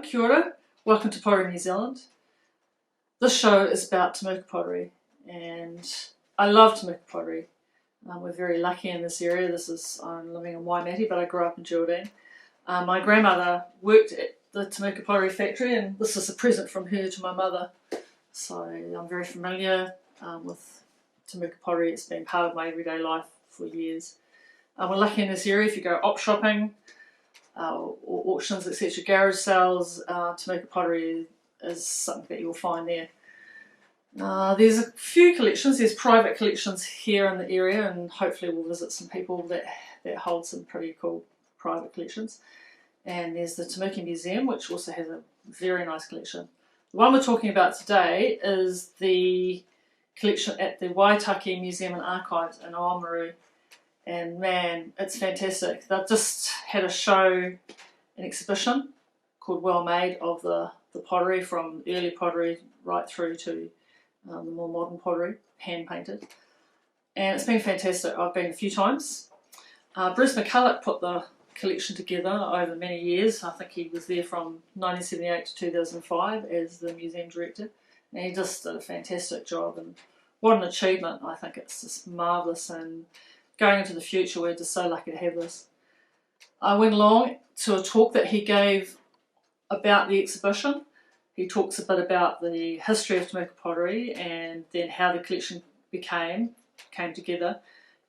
Kia ora, welcome to Pottery New Zealand. This show is about Temuka Pottery, and I love Temuka Pottery. We're very lucky in this area. I'm living in Waitaki, but I grew up in Geraldine. My grandmother worked at the Temuka Pottery factory, and this is a present from her to my mother. So I'm very familiar with Temuka Pottery. It's been part of my everyday life for years. We're lucky in this area. If you go op shopping or auctions, etc., garage sales, Temuka Pottery is something that you'll find there. There's a few collections. There's private collections here in the area, and hopefully we'll visit some people that hold some pretty cool private collections. And there's the Temuka Museum, which also has a very nice collection. The one we're talking about today is the collection at the Waitaki Museum and Archives in Oamaru. And man, it's fantastic. They've just had a show, an exhibition called Well Made of the pottery, from early pottery right through to the more modern pottery, hand painted. And it's been fantastic. I've been a few times. Bruce McCulloch put the collection together over many years. I think he was there from 1978 to 2005 as the museum director. And he just did a fantastic job. And what an achievement. I think it's just marvellous. And going into the future, we're just so lucky to have this. I went along to a talk that he gave about the exhibition. He talks a bit about the history of Temuka Pottery and then how the collection came together,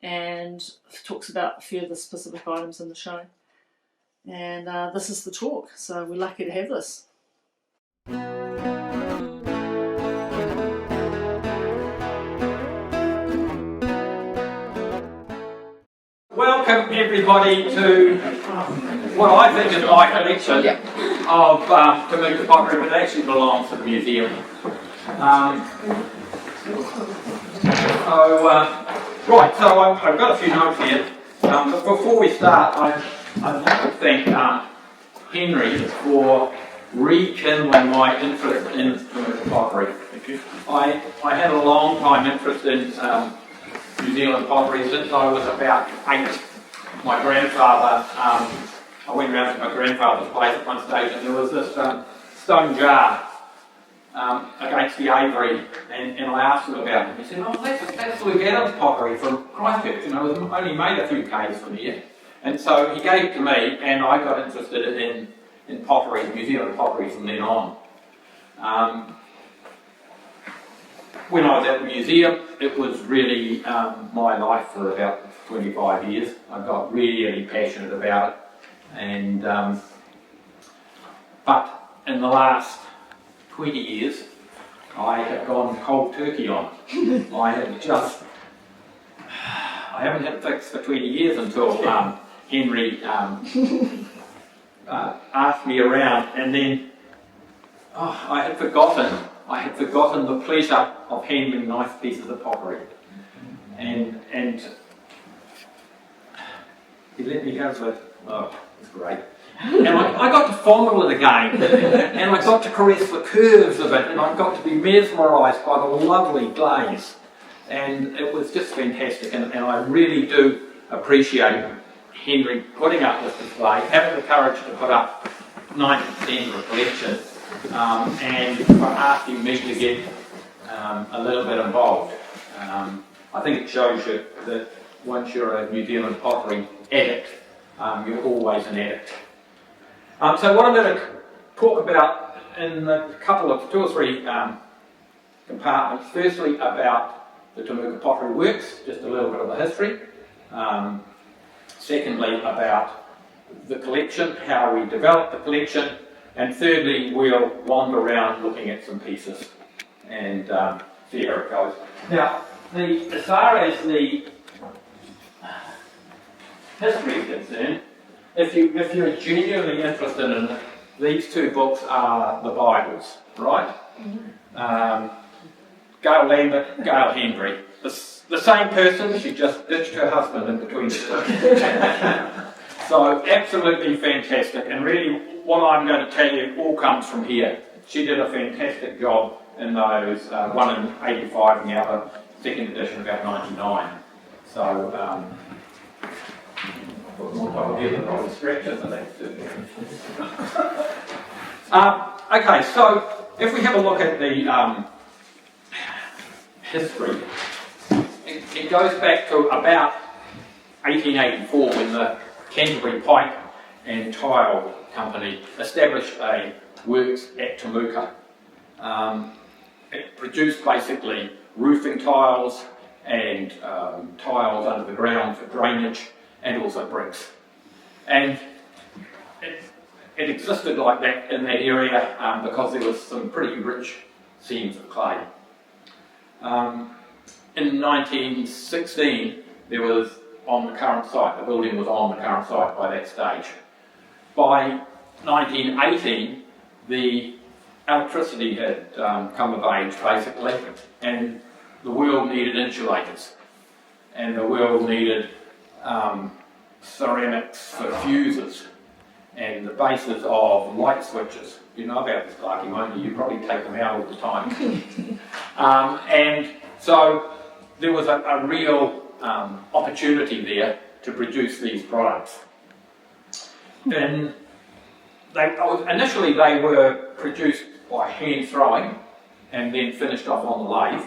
and talks about a few of the specific items in the show. And this is the talk, so we're lucky to have this. Welcome everybody to what I think is my collection of Temuka Pottery, but actually belongs to the museum. So I've got a few notes here. But before we start, I'd like to thank Henry for rekindling my interest in Temuka Pottery. I had a long time interest in New Zealand pottery since I was about 8. My grandfather, I went around to my grandfather's place at one stage, and there was this stone jar against the aviary, and I asked him about it. He said, "Oh, that's Luke Adams pottery from Christchurch, and it was only made a few k's from here." And so he gave it to me, and I got interested in pottery, New Zealand pottery, from then on. When I was at the museum, it was really my life for about 25 years. I got really passionate about it, and but in the last 20 years, I have gone cold turkey on it. I haven't had it fixed for 20 years until Henry asked me around, and then I had forgotten the pleasure of handling nice pieces of pottery. And he let me go with, oh, it's great. And I got to fondle it again, and I got to caress the curves of it, and I got to be mesmerised by the lovely glaze. And it was just fantastic, and I really do appreciate Henry putting up this display, having the courage to put up 90% of the collection, and for asking me to get a little bit involved. I think it shows you that once you're a New Zealand pottery addict, you're always an addict. So what I'm going to talk about in a couple of 2 or 3 compartments. Firstly, about the Temuka Pottery works, just a little bit of the history. Secondly, about the collection, how we developed the collection. And thirdly, we'll wander around looking at some pieces and see how it goes. Now, as far as the history is concerned, if you're genuinely interested in it, these 2 books are the Bibles, right? Gail Lambert, Gail Henry. The same person, she just ditched her husband in between the 2. So absolutely fantastic, and really what I'm going to tell you all comes from here. She did a fantastic job in those, one in 85 and the other, 2nd edition, about 99. So, more time here than probably stretches, I think. Okay, so if we have a look at the history, it goes back to about 1884 when the Canterbury Pipe and Tile Company established a works at Temuka. It produced basically roofing tiles and tiles under the ground for drainage and also bricks. And it existed like that in that area because there was some pretty rich seams of clay. In 1916, there was on the current site, the building was on the current site by that stage. By 1918, the electricity had come of age basically, and the world needed insulators, and the world needed ceramics for fuses, and the bases of light switches. You know about this, Clarky, won't you? You probably take them out all the time. And so there was a real opportunity there to produce these products. And initially they were produced by hand throwing and then finished off on the lathe,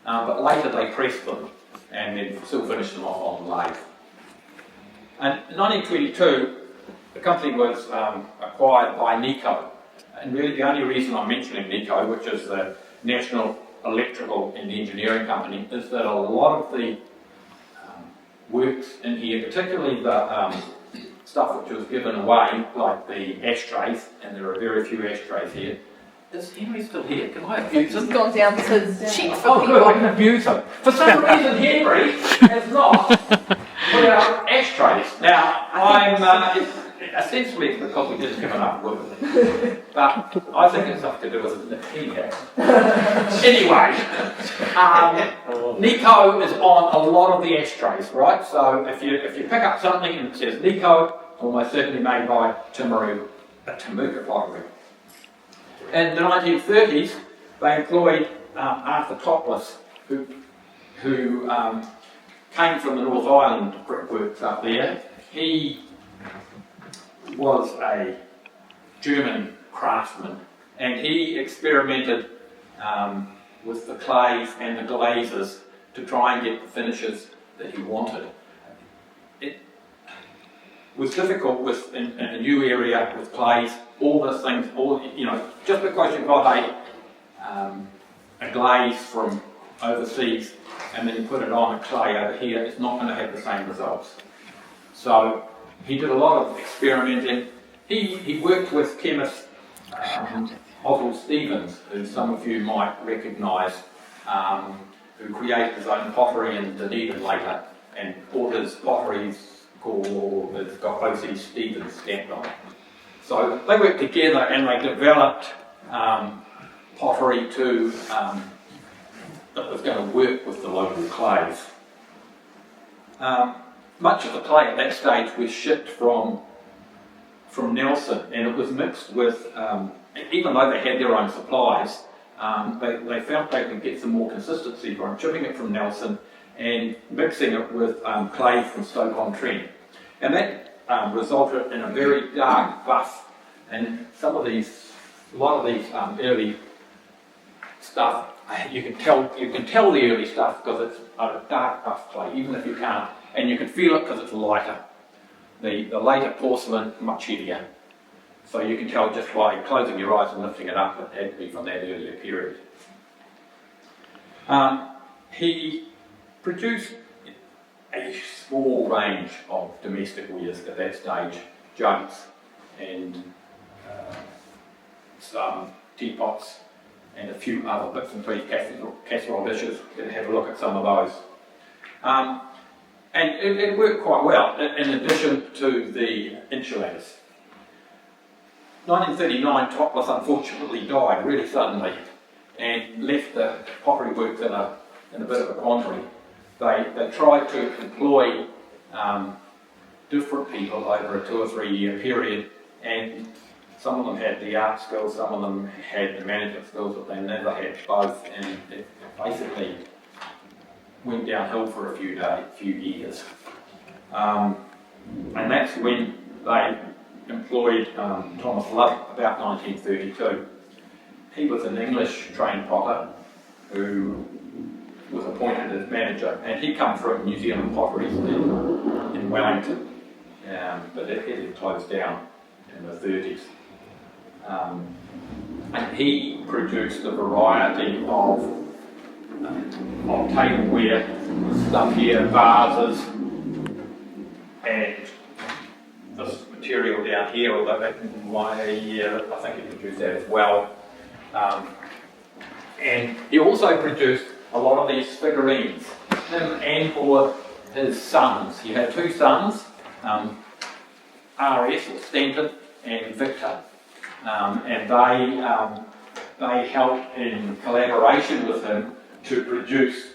but later they pressed them and then still finished them off on the lathe. And in 1922, the company was acquired by Nico. And really the only reason I'm mentioning Nico, which is the National Electrical and Engineering Company, is that a lot of the works in here, particularly the stuff which was given away, like the ashtrays, and there are very few ashtrays here. Is Henry still here? Can I abuse him? He's gone down to check for Oh, people. good, I can abuse him. For some reason, Henry has not put out ashtrays. Now, I'm essentially it's because we didn't have enough wood. But I think it's something to do with the here. Anyway, Nico is on a lot of the ashtrays, right? So if you pick up something and it says Nico, almost certainly made by Temuka Pottery. In the 1930s, they employed Arthur Topless, who came from the North Island brickworks up there. He was a German craftsman, and he experimented with the clays and the glazes to try and get the finishes that he wanted. It was difficult in a new area with clays. All those things, just because you've got a glaze from overseas and then you put it on a clay over here, it's not going to have the same results. So he did a lot of experimenting. He worked with chemist Oswald Stevens, who some of you might recognise, who created his own pottery in Dunedin later, and all his potteries it's got O.C. Stevens stamped on it. So they worked together and they developed pottery that was going to work with the local clays. Much of the clay at that stage was shipped from Nelson, and it was mixed with, even though they had their own supplies, they felt they could get some more consistency from shipping it from Nelson and mixing it with clay from Stoke-on-Trent. And that resulted in a very dark buff, and a lot of these early stuff, you can tell the early stuff because it's a dark buff clay, even if you can't, and you can feel it because it's lighter. The later porcelain, much heavier. So you can tell just by closing your eyes and lifting it up, it had to be from that earlier period. He produced a small range of domestic wares at that stage, jugs and some teapots and a few other bits and pieces, casserole dishes. We're going to have a look at some of those. And it worked quite well, in addition to the insulators. 1939, Topless unfortunately died really suddenly and left the pottery works in a bit of a quandary. They tried to employ different people over a 2 or 3 year period, and some of them had the art skills, some of them had the management skills, but they never had both, and it basically went downhill for a few years. And that's when they employed Thomas Love about 1932. He was an English trained potter who was appointed as manager, and he come from New Zealand Potteries in Wellington, but it had closed down in the 30s. And he produced a variety of tableware stuff here, vases, and this material down here, although that I think he produced that as well. And he also produced a lot of these figurines, him and for his sons. He had two sons, R.S. or Stanton and Victor, and they helped in collaboration with him to produce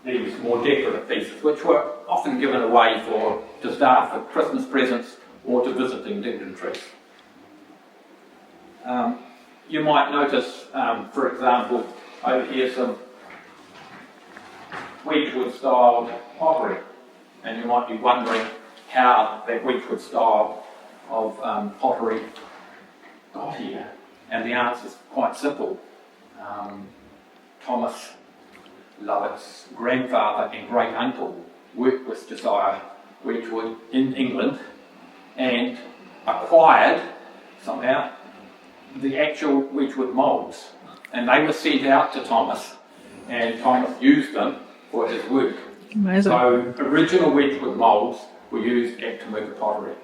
these more decorative pieces, which were often given away to staff for Christmas presents or to visiting dignitaries. You might notice, for example, over here some Wedgwood styled pottery, and you might be wondering how that Wedgwood style of pottery got here, and the answer is quite simple. Thomas Lovett's grandfather and great uncle worked with Josiah Wedgwood in England and acquired somehow the actual Wedgwood moulds, and they were sent out to Thomas, and Thomas used them for his work. Amazing. So original Wedgwood moulds were used at Temuka Pottery.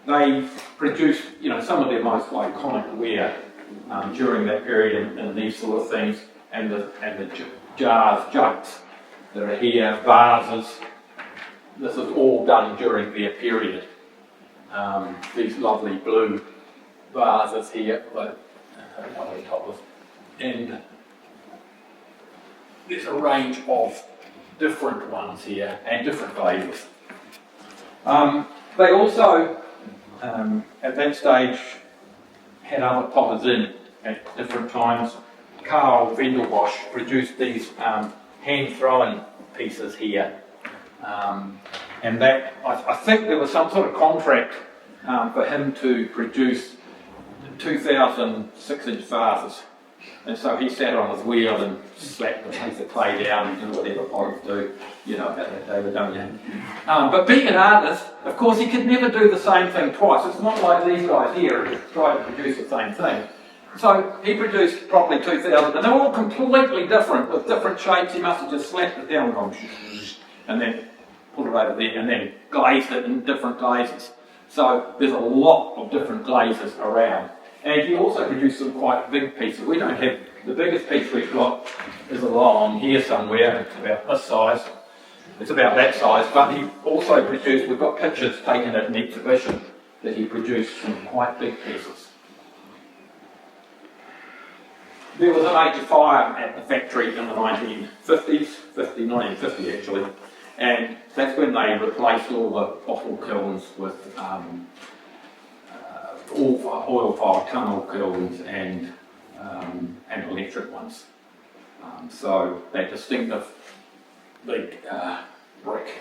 They produced, some of their most iconic ware during that period, and these sort of things, and the jars, jugs that are here, vases. This is all done during their period. These lovely blue vases here, lovely toppers, and there's a range of different ones here and different flavours. They also, at that stage, had other potters in at different times. Carl Vendelbosch produced these hand-thrown pieces here. And that, I think there was some sort of contract for him to produce 2,000 6-inch vases. And so he sat on his wheel and slapped a piece of clay down and did whatever potters do, about that day, don't you? But being an artist, of course, he could never do the same thing twice. It's not like these guys here who try to produce the same thing. So he produced probably 2,000, and they're all completely different, with different shapes. He must have just slapped it down and then put it over there, and then glazed it in different glazes. So there's a lot of different glazes around. And he also produced some quite big pieces. We don't have, the biggest piece we've got is along here somewhere. It's about this size. It's about that size, but he also produced, we've got pictures taken at an exhibition that he produced some quite big pieces. There was a major fire at the factory in the 1950s, 1950 actually, and that's when they replaced all the bottle kilns with oil-fired tunnel kilns and electric ones. So that distinctive big brick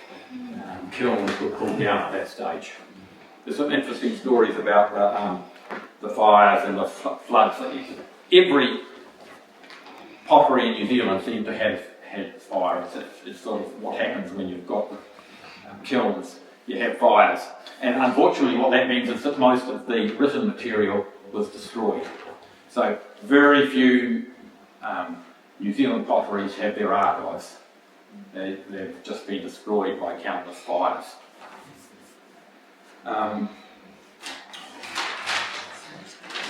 kilns were pulled down at that stage. There's some interesting stories about the fires and the floods. Every pottery in New Zealand seemed to have had fire. It's sort of what happens when you've got kilns. You have fires. And unfortunately what that means is that most of the written material was destroyed. So very few New Zealand potteries have their archives. They've just been destroyed by countless fires.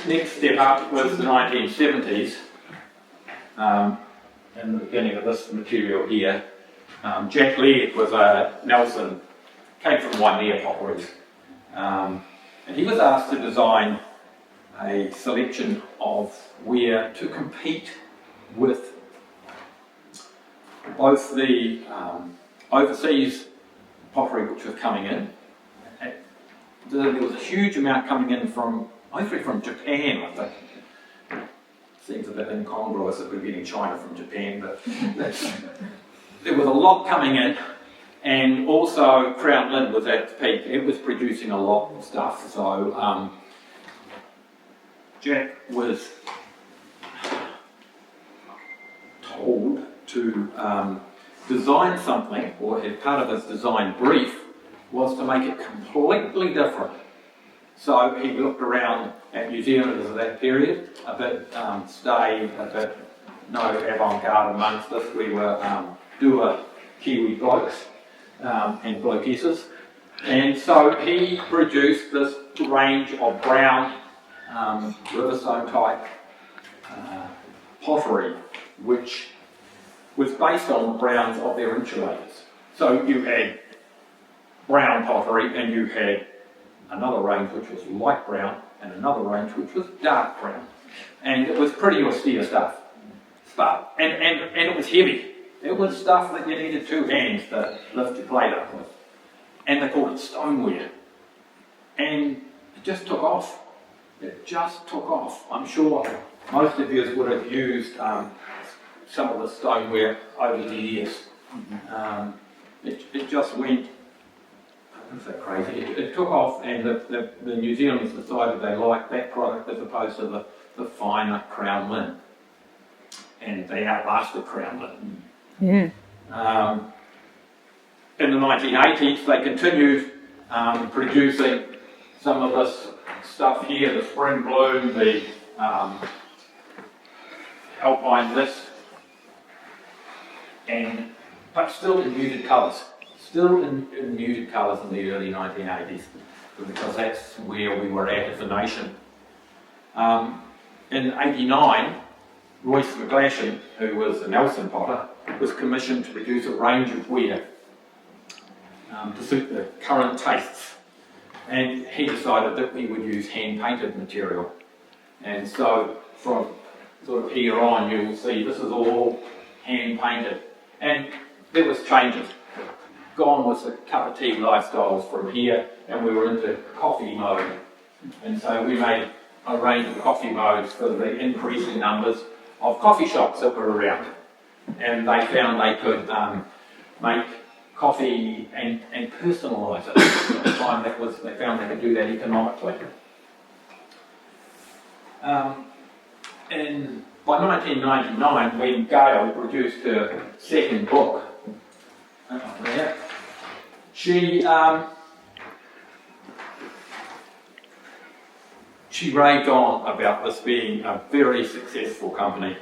Next step up was the 1970s. In the beginning of this material here, Jack Laird was a Nelson, came from Wainea Potteries, and he was asked to design a selection of ware to compete with both the overseas pottery which was coming in. There was a huge amount coming in mostly from Japan, I think. Seems a bit incongruous that we're getting China from Japan, but there was a lot coming in, And also Crown Lynn was at its peak. It was producing a lot of stuff. So Jack was told to design something, or as part of his design brief was to make it completely different. So he looked around at New Zealanders of that period, a bit staid, a bit no avant-garde amongst us. We were doer Kiwi blokes and blokeesses. And so he produced this range of brown riverstone type pottery, which was based on the browns of their insulators. So you had brown pottery, and you had another range which was light brown, and another range which was dark brown. And it was pretty austere stuff. And it was heavy. It was stuff that you needed two hands to lift your plate up with. And they called it stoneware. And it just took off. It just took off. I'm sure most of you would have used some of the stoneware over the years. It just went, isn't that crazy? It took off, and the New Zealanders decided they liked that product as opposed to the finer Crown Lynn. And they outlasted Crown Lynn. Yeah. In the 1980s, they continued producing some of this stuff here, the Spring Bloom, the Alpine List, but still in muted colours. Still in muted colours in the early 1980s, because that's where we were at as a nation. In '89, Royce McCulloch, who was a Nelson potter, was commissioned to produce a range of ware to suit the current tastes. And he decided that we would use hand-painted material. And so from sort of here on, you will see this is all hand-painted. And there was changes. Gone was the cup of tea lifestyles from here, and we were into coffee mode. And so we made a range of coffee modes for the increasing numbers of coffee shops that were around. And they found they could make coffee and personalise it. At the time they found they could do that economically. And by 1999, when Gail produced her second book, she raved on about this being a very successful company.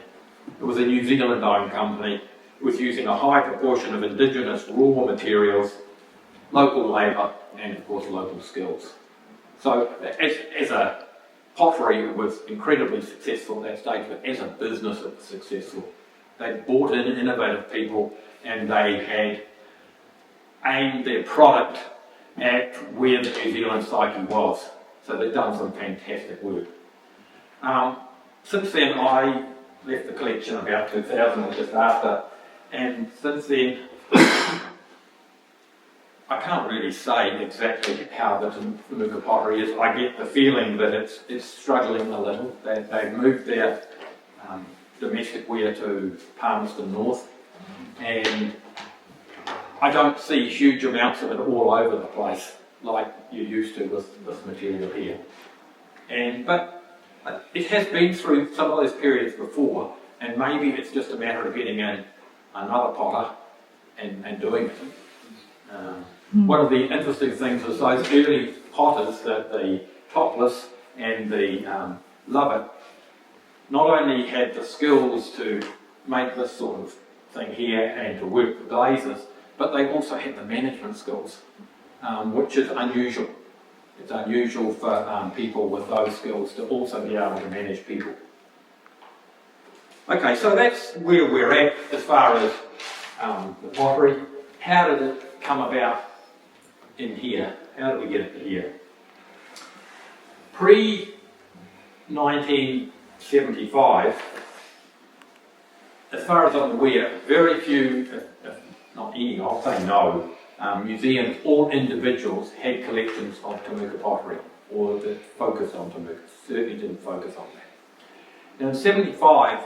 It was a New Zealand-owned company. It was using a high proportion of indigenous raw materials, local labour, and of course local skills. So as a pottery, it was incredibly successful at that stage, but as a business it was successful. They brought in innovative people, and they had aimed their product at where the New Zealand psyche was. So they've done some fantastic work. Since then, I left the collection about 2000 or just after, and since then, I can't really say exactly how the Temuka pottery is. I get the feeling that it's struggling a little. They've moved their domestic ware to Palmerston North, and I don't see huge amounts of it all over the place like you used to with this material here. But it has been through some of those periods before, and maybe it's just a matter of getting in another potter and doing it. One of the interesting things is those early potters, the Topless and the Lovett, not only had the skills to make this sort of thing here and to work the glazes, but they also had the management skills, which is unusual. It's unusual for people with those skills to also be able to manage people. Okay, so that's where we're at as far as the pottery. How did it come about in here? How did we get it to here? Pre-1975, as far as I'm aware, very few, if not any, I'll say no, museums or individuals had collections of Temuka pottery, or that focused on Temuka. Certainly didn't focus on that. Now in '75,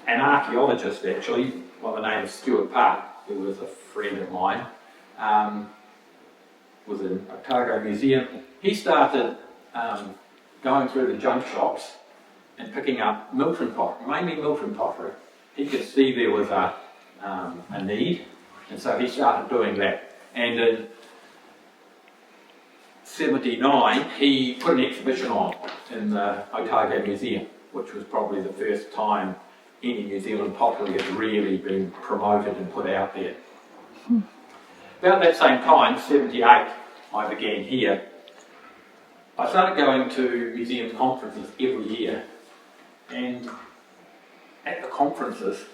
an archaeologist actually, by the name of Stuart Park, who was a friend of mine, was in Otago Museum. He started going through the junk shops and picking up Milton pottery, mainly Milton pottery. He could see there was a need, and so he started doing that. And in '79, he put an exhibition on in the Otago Museum, which was probably the first time any New Zealand pottery had really been promoted and put out there. About that same time, '78, I began here. I started going to museum conferences every year, and at the conferences,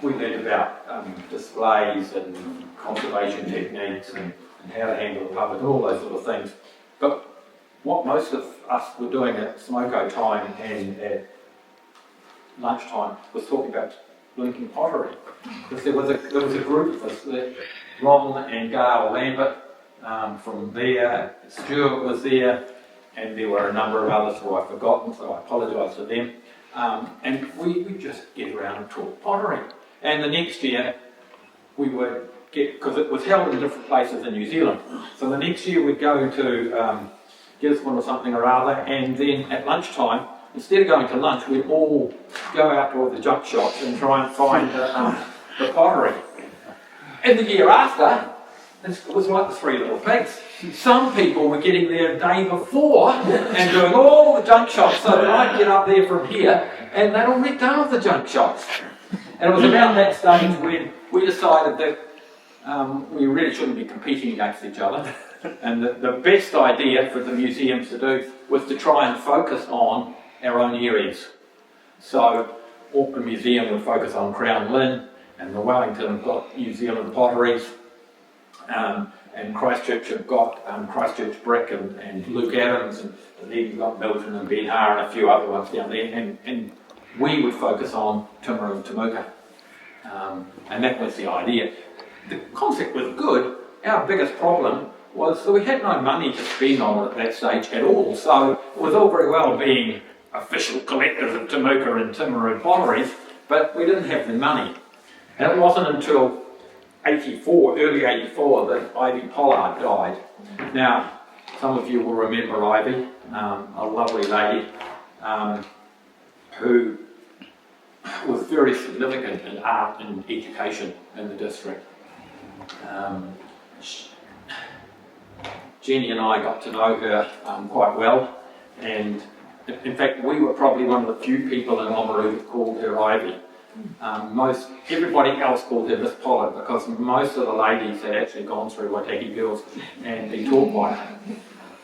we learned about displays and conservation techniques and how to handle the public and all those sort of things. But what most of us were doing at smoko time and at lunchtime was talking about blinking pottery. Because there was a group of us, Ron and Gail Lambert from there, Stuart was there, and there were a number of others who I've forgotten, so I apologise to them. And we just get around and talk pottery. And the next year, we would get, because it was held in different places in New Zealand, so the next year we'd go to Gisborne or something or other, and then at lunchtime, instead of going to lunch, we'd all go out to all the junk shops and try and find the pottery. And the year after, it was like the Three Little Pigs. Some people were getting there a day before and doing all the junk shops, so that I'd get up there from here and they'd already done all the junk shops. And it was about that stage when we decided that we really shouldn't be competing against each other, and the best idea for the museums to do was to try and focus on our own areas. So Auckland Museum would focus on Crown Lynn, and the Wellington have got New Zealand potteries, and Christchurch have got Christchurch Brick and Luke Adams, and then you've got Milton and Ben Har and a few other ones down there, and we would focus on Timaru and Temuka. And that was the idea. The concept was good. Our biggest problem was that we had no money to spend on it at that stage at all, so it was all very well being official collectors of Temuka and Timaru potteries, but we didn't have the money. And it wasn't until early 84, that Ivy Pollard died. Now, some of you will remember Ivy, a lovely lady who was very significant in art and education in the district. Jenny and I got to know her quite well, and in fact we were probably one of the few people in Oamaru that called her Ivy. Everybody else called her Miss Pollard because most of the ladies had actually gone through Waitaki Girls and been taught by her.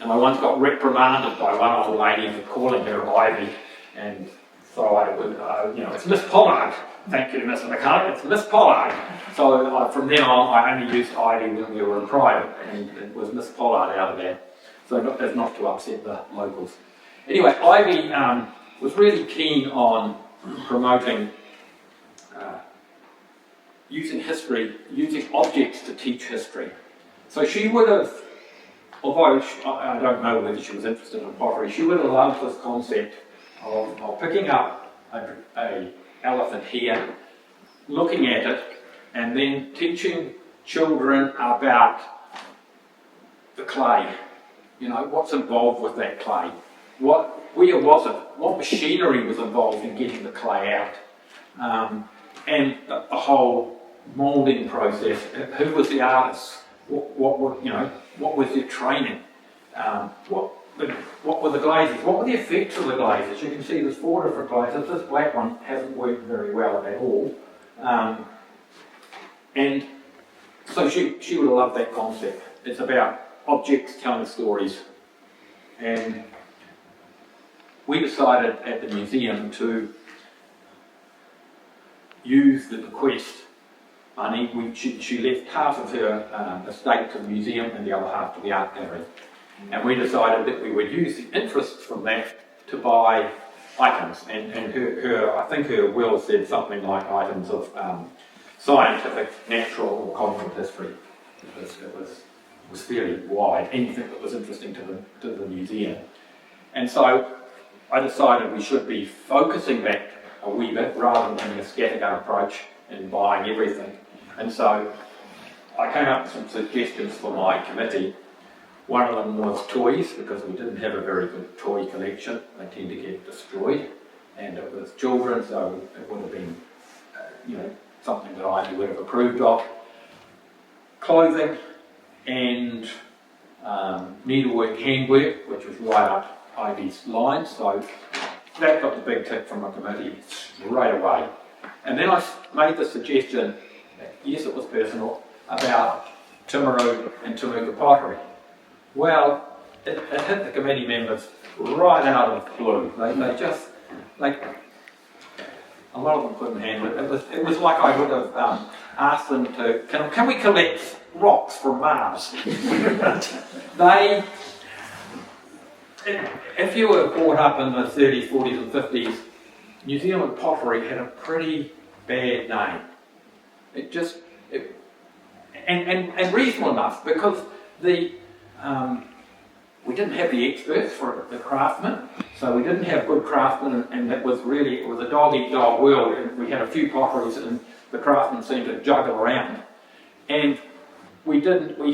And I once got reprimanded by one old lady for calling her Ivy, and so I would, it's Miss Pollard. Thank you, Mr. McCulloch, it's Miss Pollard. So from then on, I only used Ivy when we were in private, and it was Miss Pollard out of there. So as not to upset the locals. Anyway, Ivy was really keen on promoting using history, using objects to teach history. So she would have, although I don't know whether she was interested in pottery, she would have loved this concept of picking up a elephant here, looking at it, and then teaching children about the clay. You know, what's involved with that clay? Where was it? What machinery was involved in getting the clay out? And the whole moulding process. Who was the artist? What was their training? What were the glazes? What were the effects of the glazes? You can see there's 4 different glazes. This black one hasn't worked very well at all. And so she would have loved that concept. It's about objects telling stories. And we decided at the museum to use the bequest money. She left half of her estate to the museum and the other half to the art gallery. And we decided that we would use the interest from that to buy items. And her I think her will said something like items of scientific, natural or cultural history. It was fairly wide, anything that was interesting to the museum. And so I decided we should be focusing that a wee bit rather than having a scattergun approach and buying everything. And so I came up with some suggestions for my committee. One of them was toys, because we didn't have a very good toy collection. They tend to get destroyed, and it was children, so it would have been, something that I would have approved of. Clothing and needlework, handwork, which was right up Ivy's line, so that got the big tick from my committee straight away. And then I made the suggestion, yes, it was personal, about Timaru and Temuka Pottery. Well, it hit the committee members right out of the blue. They just, a lot of them couldn't handle it. It was like I would have asked them to, can we collect rocks from Mars? If you were brought up in the 30s, 40s and 50s, New Zealand pottery had a pretty bad name. And reasonable enough, because we didn't have the experts for the craftsmen, so we didn't have good craftsmen, and it was a dog-eat-dog world, and we had a few potteries and the craftsmen seemed to juggle around. And we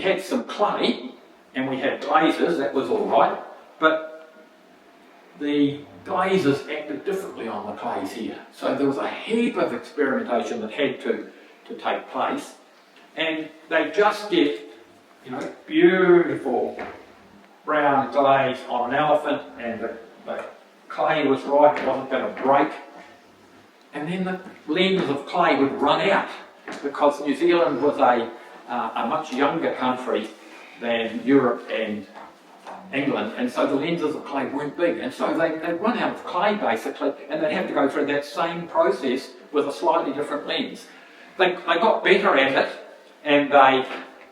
had some clay, and we had glazes, that was all right, but the glazes acted differently on the clays here. So there was a heap of experimentation that had to take place, and they just get, beautiful brown glaze on an elephant, and the clay was right, it wasn't going to break. And then the lenses of clay would run out, because New Zealand was a much younger country than Europe and England, and so the lenses of clay weren't big, and so they'd run out of clay basically, and they'd have to go through that same process with a slightly different lens. They got better at it, and they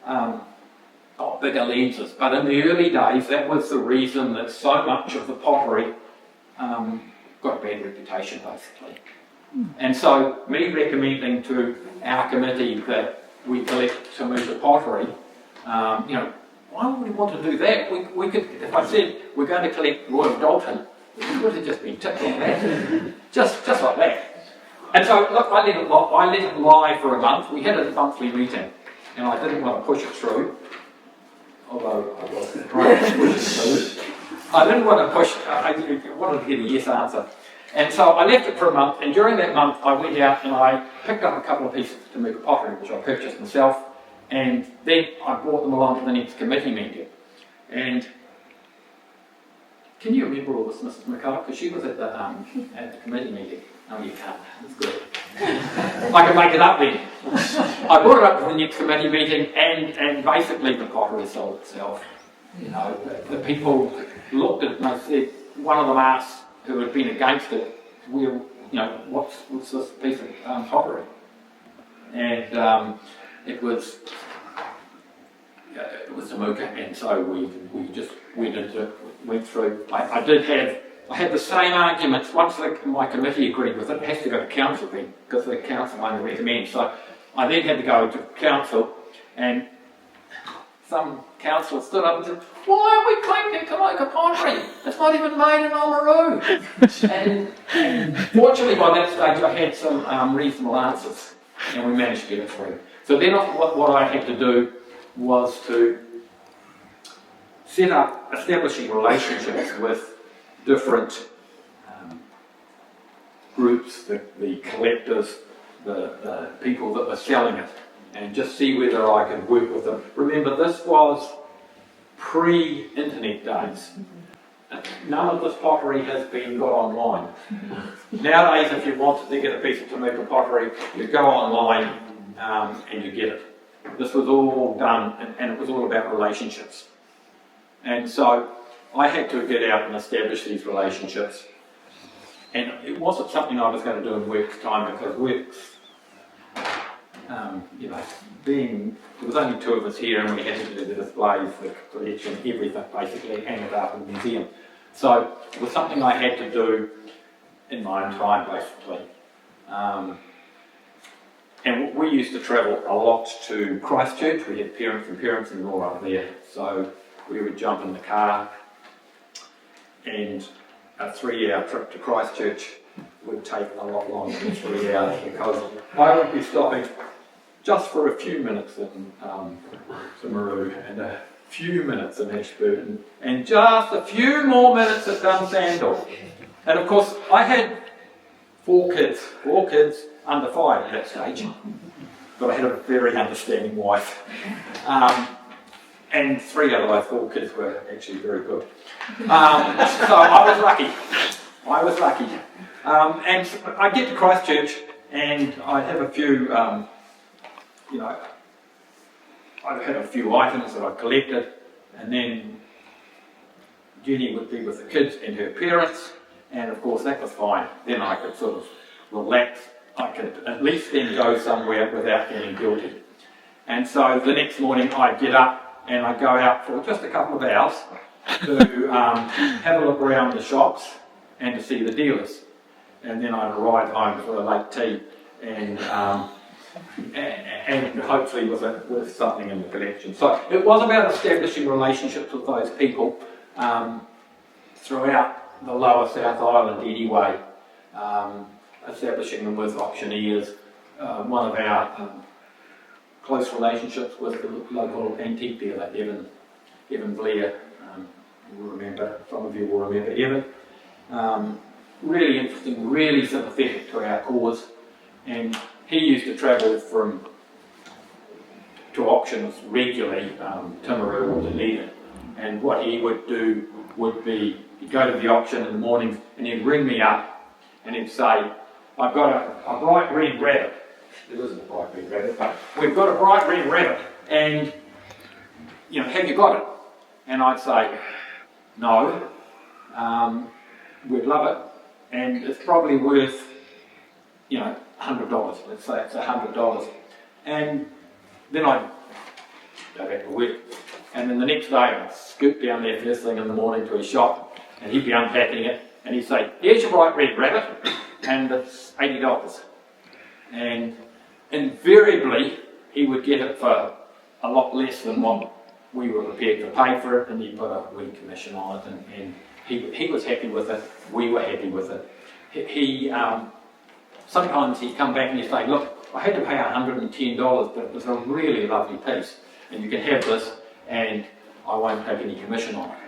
got bigger lenses, but in the early days that was the reason that so much of the pottery got a bad reputation basically. And so me recommending to our committee that we collect Temuka pottery, why would we want to do that? We could, if I said we're going to collect Royal Dalton, it would have just been ticked like that, just like that. And so look, I let it lie for a month. We had a monthly meeting, and I didn't want to push it through, although I was trying to push it through. I didn't want to push. I wanted to get a yes answer. And so I left it for a month, and during that month I went out and I picked up a couple of pieces of Temuka pottery, which I purchased myself, and then I brought them along to the next committee meeting. And can you remember all this, Mrs. McCulloch? Because she was at the committee meeting. No, you can't. That's good. I can make it up then. I brought it up to the next committee meeting, and basically the pottery sold itself. The people looked at it and they said, one of them asked, who had been against it, what's this piece of pottery? And it was Temuka, and so we just went through. I had the same arguments. Once my committee agreed with it, it has to go to council then, because the council only recommends. So I then had to go to council, and some councillor stood up and said, "Why are we collecting Temuka pottery? It's not even made in Oamaru." and fortunately by that stage I had some reasonable answers, and we managed to get it through. So then what I had to do was to set up establishing relationships with different groups, the collectors, the people that were selling it, and just see whether I could work with them. Remember, this was pre-internet days. None of this pottery has been got online. Nowadays, if you wanted to get a piece of Temuka pottery, you go online and you get it. This was all done, and it was all about relationships. And so I had to get out and establish these relationships. And it wasn't something I was going to do in work's time, because work's, there was only two of us here, and we had to do the displays, the collection, everything basically, hang it up in the museum. So it was something I had to do in my own time, basically. And we used to travel a lot to Christchurch. We had parents and all up there. So we would jump in the car, and a 3-hour trip to Christchurch would take a lot longer than 3 hours, because I would be stopping just for a few minutes in Oamaru, and a few minutes in Ashburton, and just a few more minutes at Dunsandel. And of course, I had four kids under 5 at that stage, but I had a very understanding wife. And 3 out of those 4 kids were actually very good. So I was lucky. And I'd get to Christchurch and I'd have a few, I'd have a few items that I'd collected, and then Jenny would be with the kids and her parents, and of course that was fine. Then I could sort of relax. I could at least then go somewhere without feeling guilty. And so the next morning I'd get up and I'd go out for just a couple of hours to have a look around the shops and to see the dealers. And then I'd arrive home for a late tea and hopefully with something in the collection. So it was about establishing relationships with those people throughout the lower South Island anyway, establishing them with auctioneers. One of our close relationships with the local antique dealer, Evan Blair. Some of you will remember Evan. Really interesting, really sympathetic to our cause, and he used to travel to auctions regularly, Timaru or Dunedin, and what he would do would be, he'd go to the auction in the mornings and he'd ring me up and he'd say, I've got a bright red rabbit. There isn't a bright red rabbit, but we've got a bright red rabbit, and have you got it? And I'd say, no, we'd love it, and it's probably worth, $100. Let's say it's $100, and then I'd go back to work, and then the next day I'd scoot down there first thing in the morning to his shop, and he'd be unpacking it, and he'd say, here's your bright red rabbit, and it's $80. And invariably, he would get it for a lot less than what we were prepared to pay for it, and he put a wee commission on it, and he was happy with it, we were happy with it. Sometimes he'd come back and he'd say, look, I had to pay $110, but it was a really lovely piece, and you can have this, and I won't take any commission on it.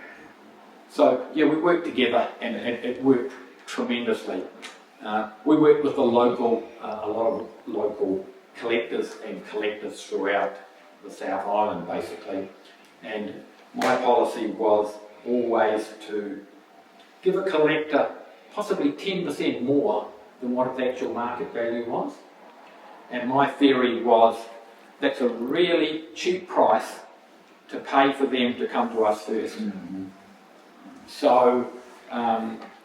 So, yeah, we worked together, and it worked tremendously. We worked with a lot of local collectors and collectors throughout the South Island, basically. And my policy was always to give a collector possibly 10% more than what its actual market value was. And my theory was that's a really cheap price to pay for them to come to us first. Mm-hmm. So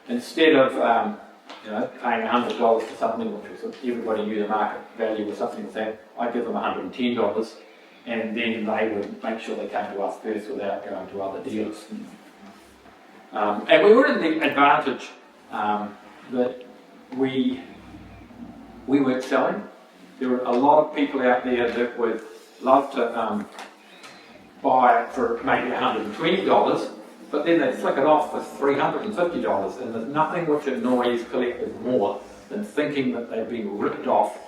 instead of paying $100 for something which was, everybody knew the market value was something like that, I'd give them $110, and then they would make sure they came to us first without going to other dealers. And we were in the advantage that we weren't selling. There were a lot of people out there that would love to buy it for maybe $120, but then they'd flick it off for $350, and there's nothing which annoys collectors more than thinking that they've been ripped off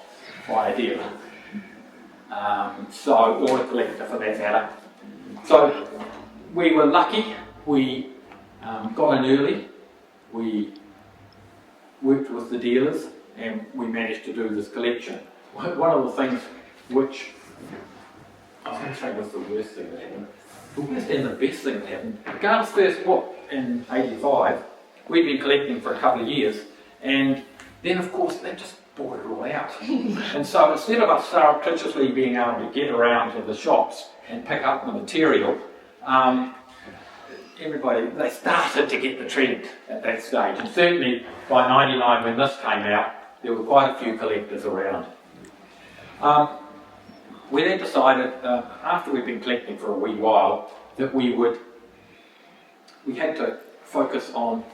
by a dealer. Or a collector for that matter. So we were lucky, we got in early, we worked with the dealers, and we managed to do this collection. One of the things which, I was going to say was the worst thing that happened, the worst and the best thing that happened, Garth's first book in '85, we'd been collecting for a couple of years, and then of course they just bought it all out. And so instead of us surreptitiously being able to get around to the shops and pick up the material, they started to get the trend at that stage. And certainly by '99, when this came out, there were quite a few collectors around. We then decided, after we'd been collecting for a wee while, that we had to focus on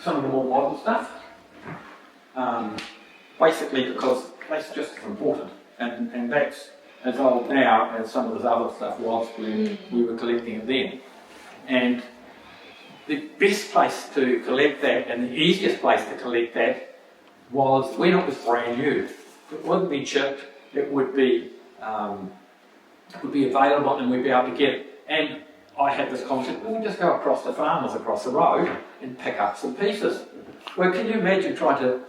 some of the more modern stuff. Basically because that's just as important, and that's as old now as some of this other stuff was when we were collecting it then. And the best place to collect that, and the easiest place to collect that, was when it was brand new. It wouldn't be chipped, it would be would be available and we'd be able to get it. And I had this concept, we'll just go across the farmers across the road and pick up some pieces. Well, can you imagine trying to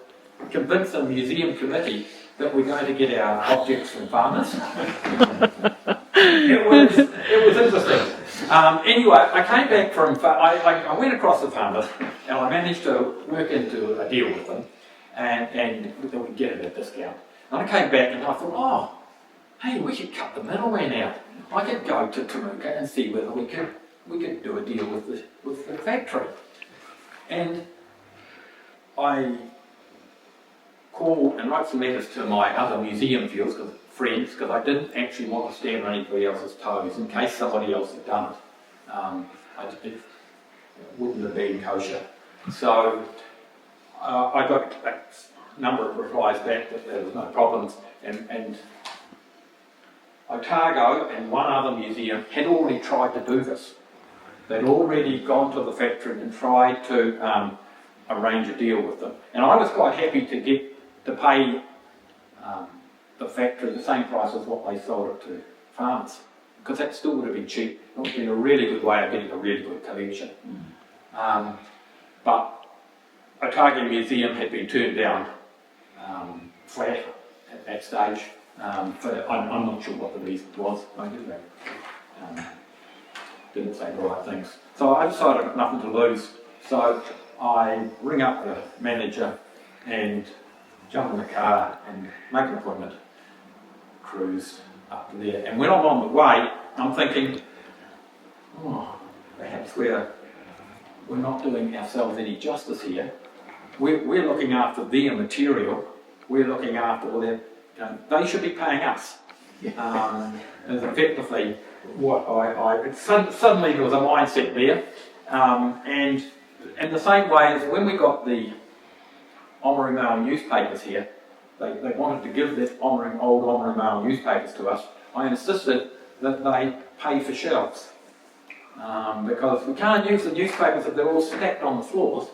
convince the museum committee that we're going to get our objects from farmers? It was interesting. Anyway, I came back from, I went across the farmers and I managed to work into a deal with them and we could get it at a discount. And I came back and I thought, oh, hey, we should cut the middleman out. I could go to Temuka and see whether we could do a deal with the factory. And I called and wrote some letters to my other museum friends, because I didn't actually want to stand on anybody else's toes in case somebody else had done it. It wouldn't have been kosher. So I got a number of replies back that there was no problems, and Otago and one other museum had already tried to do this. They'd already gone to the factory and tried to arrange a deal with them. And I was quite happy to pay the factory the same price as what they sold it to farmers, because that still would have been cheap. It would have been a really good way of getting a really good collection. But Otago Museum had been turned down flat at that stage. I'm not sure what the reason was. I didn't say the right things. So I decided I've got nothing to lose. So I ring up the manager and jump in the car and make an appointment, cruise up there. And when I'm on the way, I'm thinking, oh, perhaps we're not doing ourselves any justice here. We're looking after their material. We're looking after all their, they should be paying us. As effectively what suddenly there was a mindset there. And in the same way as when we got the Oamaru Mail newspapers here, they wanted to give the old Oamaru Mail newspapers to us. I insisted that they pay for shelves. Because we can't use the newspapers if they're all stacked on the floors.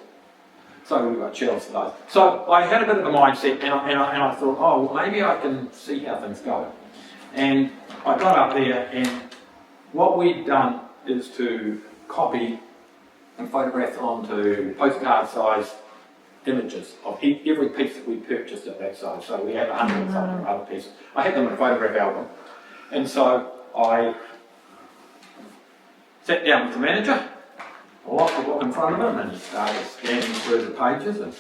So we've got shelves for those. So I had a bit of a mindset and I thought, oh, well, maybe I can see how things go. And I got up there and what we'd done is to copy and photograph onto postcard size images of every piece that we purchased at that size. So we had 100 and something other pieces. I had them in a photograph album. And so I sat down with the manager, locked the book in front of him, and he started scanning through the pages, and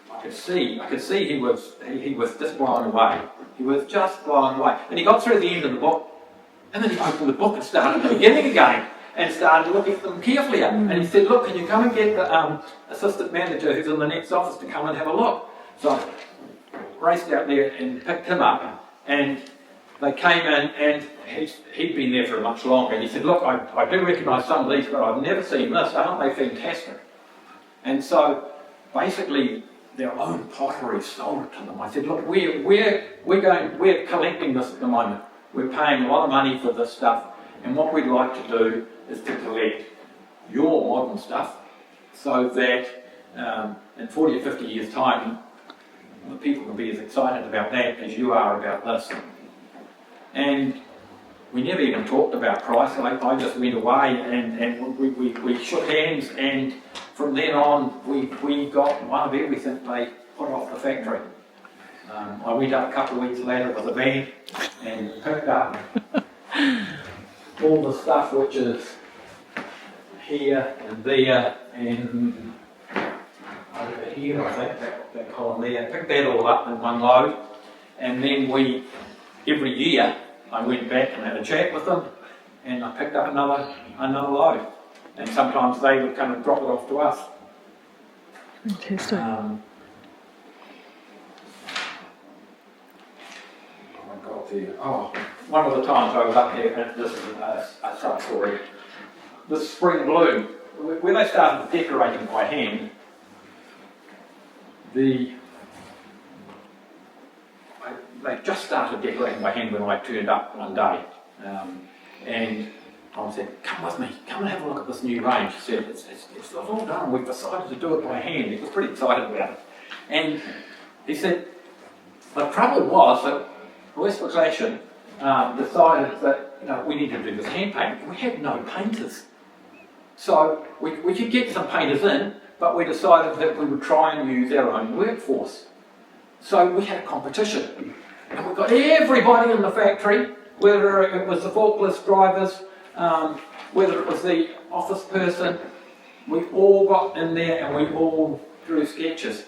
I could see he was just blown away. He was just blown away. And he got through the end of the book, and then he opened the book and started at the beginning again, and started looking at them carefully. And he said, look, can you come and get the assistant manager who's in the next office to come and have a look? So I raced out there and picked him up, and they came in, and he'd been there for much longer, and he said, look, I do recognise some of these, but I've never seen this. Aren't they fantastic? And so basically their own pottery sold it to them. I said, look, we're collecting this at the moment. We're paying a lot of money for this stuff, and what we'd like to do is to collect your modern stuff so that in 40 or 50 years' time, the people can be as excited about that as you are about this. And we never even talked about price. I just went away and we shook hands, and from then on we got one of everything they put off the factory. I went up a couple of weeks later with a van and picked up all the stuff which is here and there and over here, I think, that column there. Picked that all up in one load, and then every year I went back and had a chat with them, and I picked up another load, and sometimes they would come and drop it off to us. Fantastic. One of the times I was up here, and this is a sub story. This spring bloom, when they started decorating by hand, they just started decorating by hand when I turned up one day, and I said, come with me, come and have a look at this new range. He said, it's all done, we've decided to do it by hand. He was pretty excited about it. And he said, the trouble was that West collection decided that we needed to do this hand painting. We had no painters. So we could get some painters in, but we decided that we would try and use our own workforce. So we had a competition. And we got everybody in the factory, whether it was the forklift drivers, whether it was the office person, we all got in there and we all drew sketches.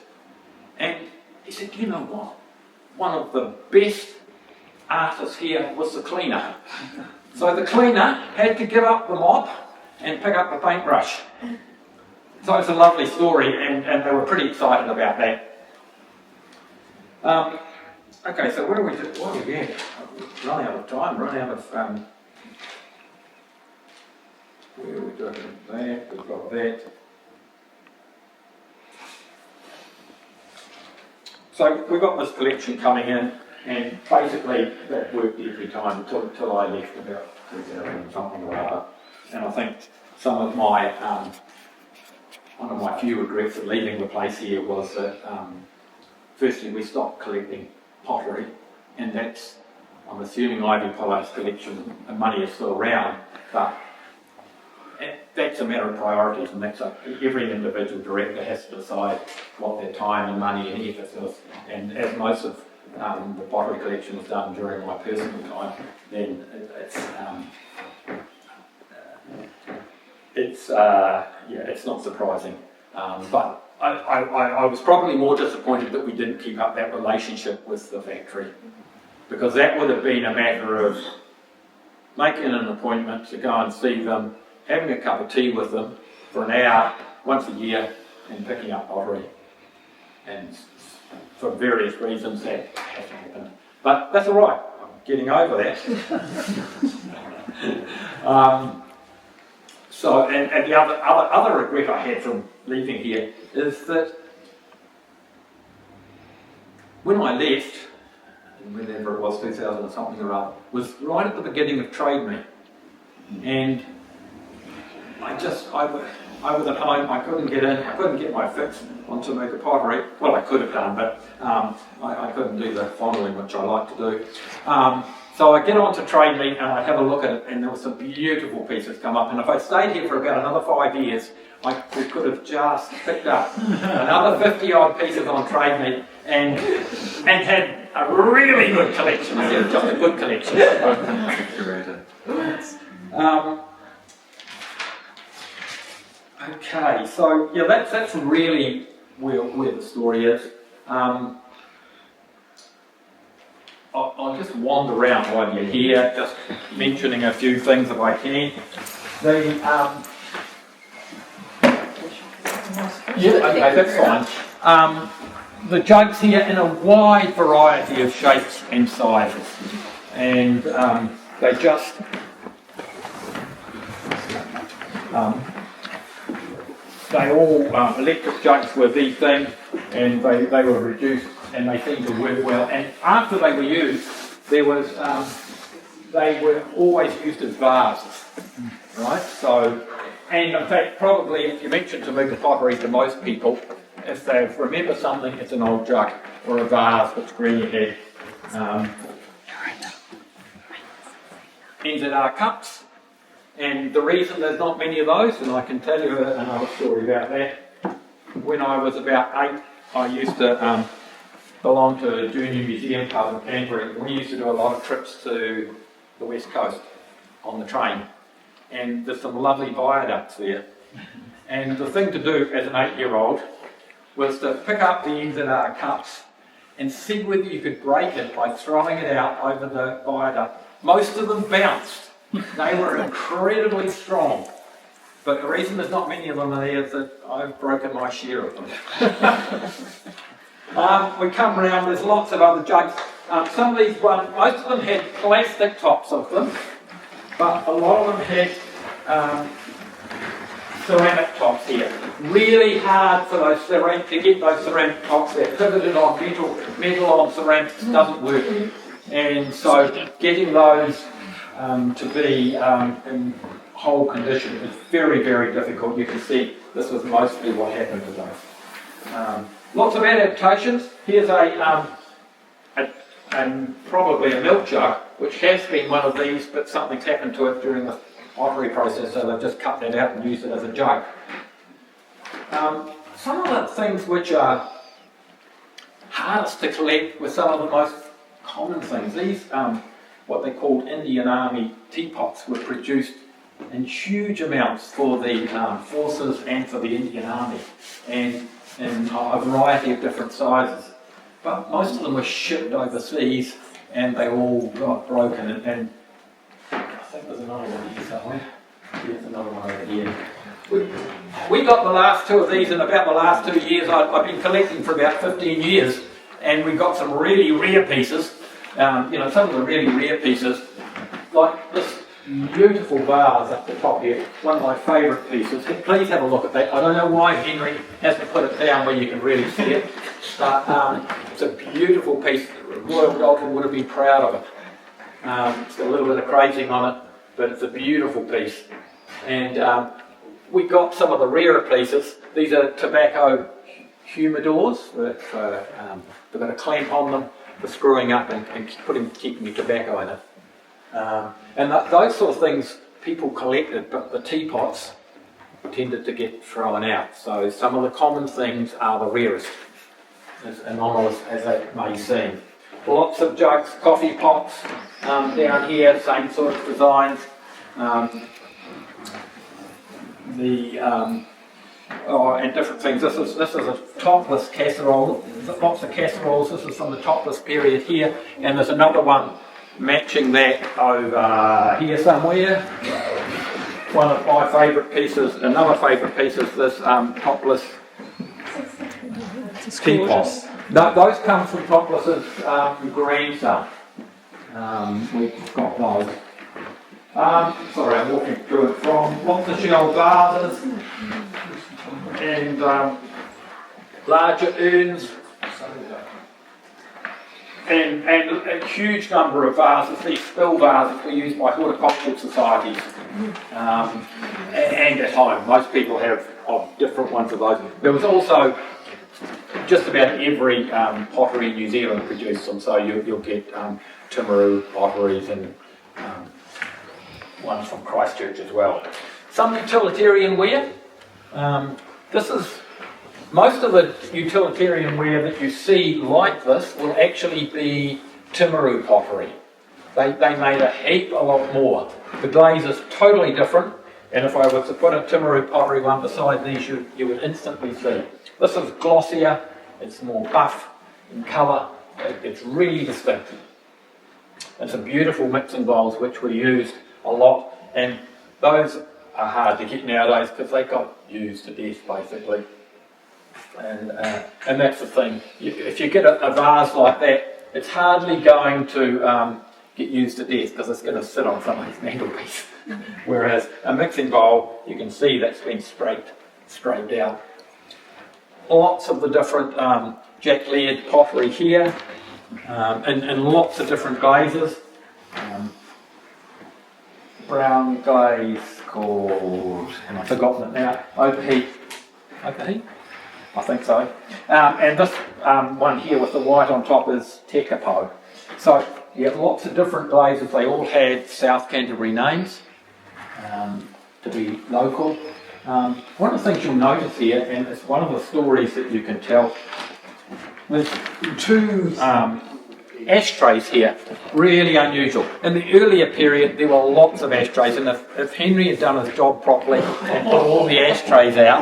And he said, you know what? One of the best artists here was the cleaner. So the cleaner had to give up the mop and pick up the paintbrush. So it's a lovely story, and they were pretty excited about that. Okay, so what are we doing? What are we doing? Running out of time, running out of... where are we doing that? We've got that. So we've got this collection coming in, and basically that worked every time until I left about 2000 something or other. And I think some of my, one of my few regrets of leaving the place here was that firstly we stopped collecting pottery, and that's, I'm assuming Ivy Pollard's collection and money is still around, but that's a matter of priorities, and that's every individual director has to decide what their time and money and effort is. And as most of the pottery collection was done during my personal time, then it's not surprising. But I was probably more disappointed that we didn't keep up that relationship with the factory, because that would have been a matter of making an appointment to go and see them, having a cup of tea with them for an hour once a year, and picking up pottery. And for various reasons that hasn't happened. But that's all right, I'm getting over that. So, and the other regret I had from leaving here is that when I left, whenever it was, 2000 or something or other, was right at the beginning of Trade Me. And I was at home, I couldn't get in, I couldn't get my fix on Temuka Pottery. Well, I could have done, but I couldn't do the fondling, which I like to do. So I get on to Trade Me and I have a look at it, and there were some beautiful pieces come up. And if I stayed here for about another 5 years, we could have just picked up another 50 odd pieces on Trade Me and had a really good collection. Just a good collection. Okay, so yeah, that's really where the story is. I'll just wander around while you're here, just mentioning a few things if I can. Okay, that's fine. The jugs here in a wide variety of shapes and sizes, and they just they all electric jugs were the thing, and they were reduced and they seemed to work well. And after they were used, there was they were always used as vases, right? So, and in fact, probably if you mention Temuka pottery to most people, if they remember something, it's an old jug or a vase which Granny had. NZR cups. And the reason there's not many of those, and I can tell you another story about that. When I was about 8, I used to belong to a junior museum pub in Canterbury. We used to do a lot of trips to the west coast on the train. And there's some lovely viaducts there. And the thing to do as an 8-year-old was to pick up the NZR cups and see whether you could break it by throwing it out over the viaduct. Most of them bounced. They were incredibly strong, but the reason there's not many of them there is that I've broken my share of them. We come around, there's lots of other jugs. Some of these ones, most of them had plastic tops of them, but a lot of them had ceramic tops here. Really hard for those ceramic, to get those ceramic tops there. Pivoted on metal on ceramics doesn't work. And so getting those to be in whole condition is very, very difficult. You can see this was mostly what happened today. Lots of adaptations. Here's a and probably a milk jug, which has been one of these, but something's happened to it during the pottery process, so they've just cut that out and used it as a jug. Some of the things which are hardest to collect were some of the most common things. These, what they called Indian Army teapots, were produced in huge amounts for the forces and for the Indian Army, and in a variety of different sizes. But most of them were shipped overseas, and they all got broken. And I think there's another one here somewhere. Here's another one over here. We got the last two of these in about the last 2 years. I've been collecting for about 15 years, and we've got some really rare pieces. Some of the really rare pieces, like this beautiful vase up the top here, one of my favourite pieces. Please have a look at that. I don't know why Henry hasn't put it down where you can really see it, but it's a beautiful piece. Royal Dalton would have been proud of it. It's got a little bit of crazing on it, but it's a beautiful piece. And we got some of the rarer pieces. These are tobacco humidors. They've got a clamp on them for screwing up and keeping your tobacco in it. And those sort of things people collected, but the teapots tended to get thrown out. So some of the common things are the rarest, as anomalous as they may seem. Lots of jugs, coffee pots down here, same sort of designs. And different things. This is a topless casserole. There's lots of casseroles. This is from the topless period here, and there's another one matching that over here somewhere. One of my favourite pieces, another favourite piece is this topless teapot. Those come from Topless's grandson. We've got those. Sorry, I'm walking through it from lots of shell vases and larger urns and a huge number of vases. These spill vases were used by horticultural societies and at home. Most people have different ones of those. There was also just about every pottery in New Zealand produced them, so you'll get Oamaru potteries and ones from Christchurch as well. Some utilitarian ware. This is most of the utilitarian ware that you see like this will actually be Oamaru pottery. They made a heap a lot more. The glaze is totally different, and if I was to put a Oamaru pottery one beside these, you would instantly see. This is glossier, it's more buff in colour, it's really distinct. And some beautiful mixing bowls which were used a lot, and those are hard to get nowadays because they got used to death basically. And that's the thing, if you get a vase like that, it's hardly going to get used to death because it's going to sit on somebody's mantelpiece. Whereas a mixing bowl, you can see that's been scraped out. Lots of the different jack-layered pottery here, and lots of different glazes. Brown glaze called, and I've forgotten it now, Opaheat, I think so. And this one here with the white on top is Tekapo. So you have lots of different glazes. They all had South Canterbury names to be local. One of the things you'll notice here, and it's one of the stories that you can tell, there's two ashtrays here, really unusual. In the earlier period there were lots of ashtrays, and if Henry had done his job properly and put all the ashtrays out,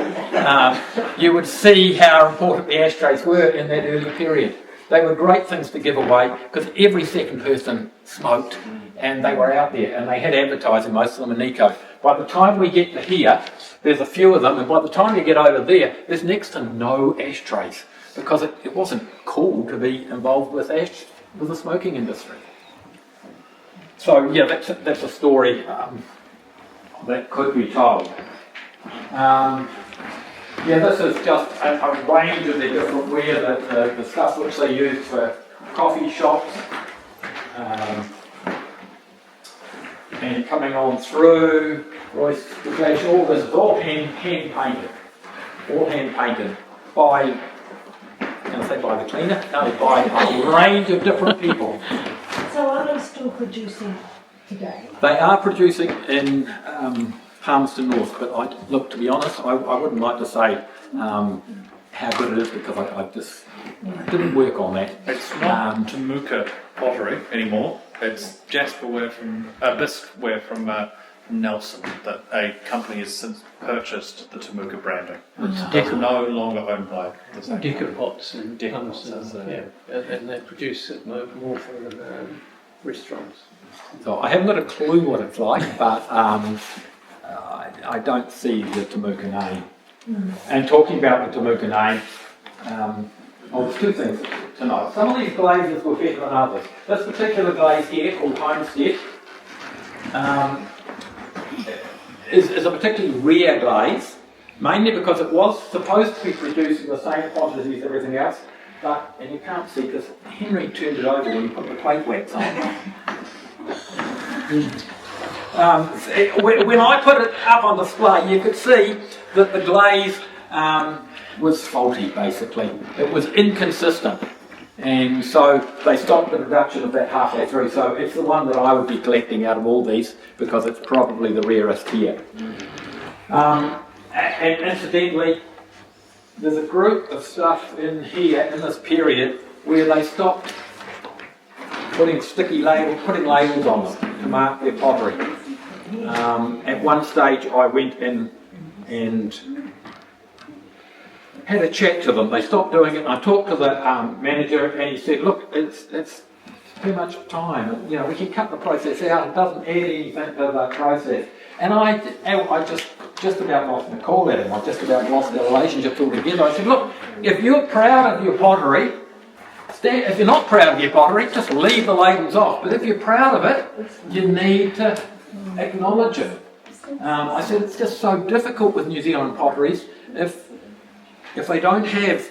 you would see how important the ashtrays were in that early period. They were great things to give away because every second person smoked, and they were out there, and they had advertising, most of them in Nico. By the time we get to here, there's a few of them, and by the time you get over there, there's next to no ashtrays because it wasn't cool to be involved with the smoking industry. So yeah, that's a story that could be told. This is just a range of the different ware, the stuff which they use for coffee shops. And coming on through, Royce, all this is all hand painted. All hand painted by going to say by the cleaner, no, by a range of different people. So are they still producing today? They are producing in Palmerston North, but look, to be honest, I wouldn't like to say how good it is because I just didn't work on that. It's not Temuka Pottery anymore. It's Jasper Ware Bisque Ware from Nelson, that a company has since purchased the Temuka branding. It's no longer owned by the same Temuka Pots and Temuka Pots, yeah, and they produce it more for restaurants. So I haven't got a clue what it's like, but I don't see the Temuka name. And talking about the Temuka name, there's two things to know. Some of these glazes were better than others. This particular glaze here, called Homestead, is a particularly rare glaze, mainly because it was supposed to be produced in the same quantity as everything else, but, and you can't see because Henry turned it over when he put the plate wax on. When I put it up on display, you could see that the glaze was faulty, basically. It was inconsistent. And so they stopped the production of that halfway through. So it's the one that I would be collecting out of all these because it's probably the rarest here. And incidentally, there's a group of stuff in here, in this period, where they stopped putting labels on them to mark their pottery. At one stage I went in and had a chat to them. They stopped doing it. I talked to the manager and he said, look, it's too much time. You know, we can cut the process out. It doesn't add anything to the process. And I just about lost my call at him. I just about lost the relationship altogether. I said, look, if you're proud of your pottery, if you're not proud of your pottery, just leave the labels off. But if you're proud of it, you need to acknowledge it. I said it's just so difficult with New Zealand potteries. If they don't have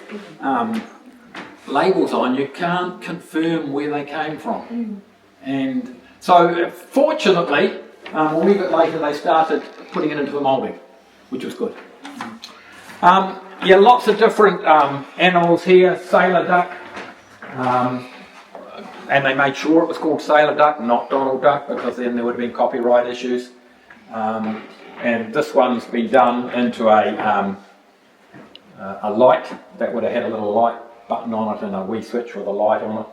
labels on, you can't confirm where they came from. And so, fortunately, a wee bit later they started putting it into the moulding, which was good. Yeah, lots of different animals here. Sailor duck. And they made sure it was called Sailor Duck, not Donald Duck, because then there would have been copyright issues. And this one's been done into a light that would have had a little light button on it and a wee switch with a light on